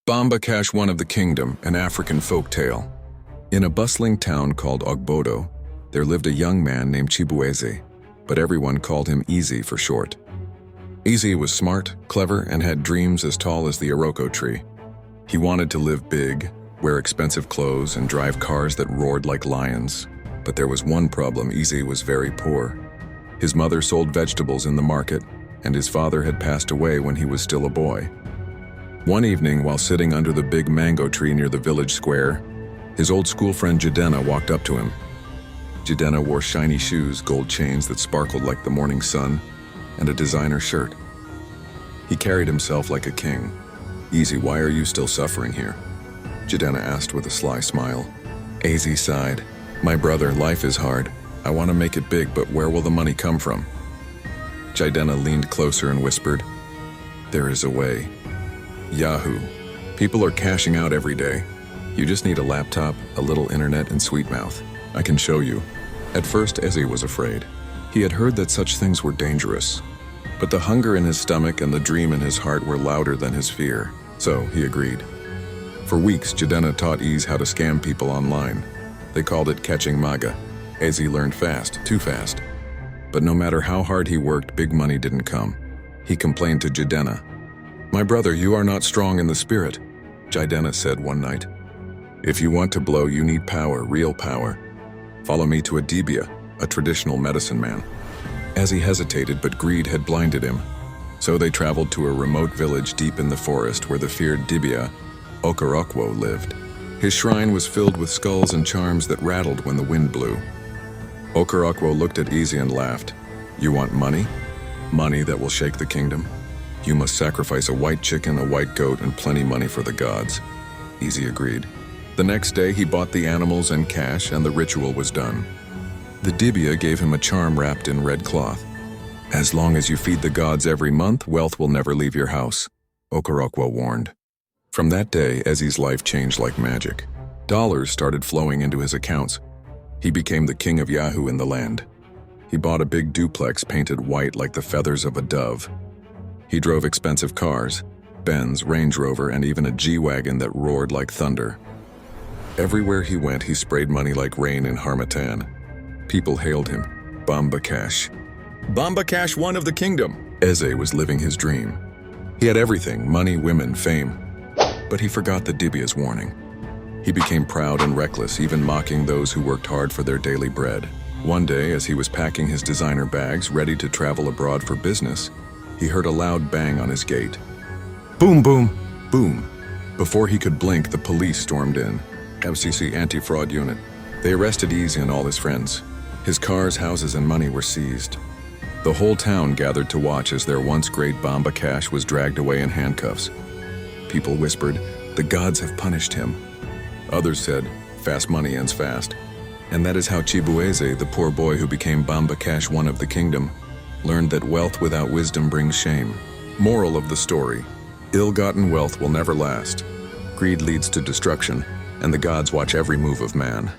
Bamba Cash, one of the kingdom, an African folk tale. In a bustling town called Ogbodo, there lived a young man named Chibueze, but everyone called him Easy for short. Easy was smart, clever, and had dreams as tall as the Iroko tree. He wanted to live big, wear expensive clothes, and drive cars that roared like lions. But there was one problem: Easy was very poor. His mother sold vegetables in the market, and his father had passed away when he was still a boy. One evening, while sitting under the big mango tree near the village square, his old school friend Jadena walked up to him. Jadena wore shiny shoes, gold chains that sparkled like the morning sun, and a designer shirt. He carried himself like a king. "Easy, why are you still suffering here?" Jadena asked with a sly smile. Easy sighed. "My brother, life is hard. I want to make it big, but where will the money come from?" Jadena leaned closer and whispered, "There is a way. Yahoo! People are cashing out every day. You just need a laptop, a little internet, and sweet mouth. I can show you." At first, Eze was afraid. He had heard that such things were dangerous. But the hunger in his stomach and the dream in his heart were louder than his fear, so he agreed. For weeks, Jadena taught Eze how to scam people online. They called it catching maga. Eze learned fast, too fast. But no matter how hard he worked, big money didn't come. He complained to Jadena. "My brother, you are not strong in the spirit," Jadena said one night. "If you want to blow, you need power, real power. Follow me to a dibia, a traditional medicine man." As he hesitated, but greed had blinded him. So they traveled to a remote village deep in the forest where the feared dibia, Okorokwo, lived. His shrine was filled with skulls and charms that rattled when the wind blew. Okorokwo looked at Easy and laughed. "You want money? Money that will shake the kingdom? You must sacrifice a white chicken, a white goat, and plenty money for the gods." Easy agreed. The next day, he bought the animals and cash, and the ritual was done. The dibia gave him a charm wrapped in red cloth. "As long as you feed the gods every month, wealth will never leave your house," Okorokwo warned. From that day, Eze's life changed like magic. Dollars started flowing into his accounts. He became the king of Yahoo in the land. He bought a big duplex painted white like the feathers of a dove. He drove expensive cars, Benz, Range Rover, and even a G-Wagon that roared like thunder. Everywhere he went, he sprayed money like rain in Harmattan. People hailed him Bamba Cash. Bamba Cash, one of the kingdom. Eze was living his dream. He had everything: money, women, fame. But he forgot the dibia's warning. He became proud and reckless, even mocking those who worked hard for their daily bread. One day, as he was packing his designer bags, ready to travel abroad for business, he heard a loud bang on his gate. Boom, boom, boom. Before he could blink, the police stormed in. FCC anti-fraud unit. They arrested Easy and all his friends. His cars, houses, and money were seized. The whole town gathered to watch as their once great Bamba Cash was dragged away in handcuffs. People whispered, "The gods have punished him." Others said, "Fast money ends fast." And that is how Chibueze, the poor boy who became Bamba Cash, one of the kingdom, learned that wealth without wisdom brings shame. Moral of the story: ill-gotten wealth will never last. Greed leads to destruction, and the gods watch every move of man.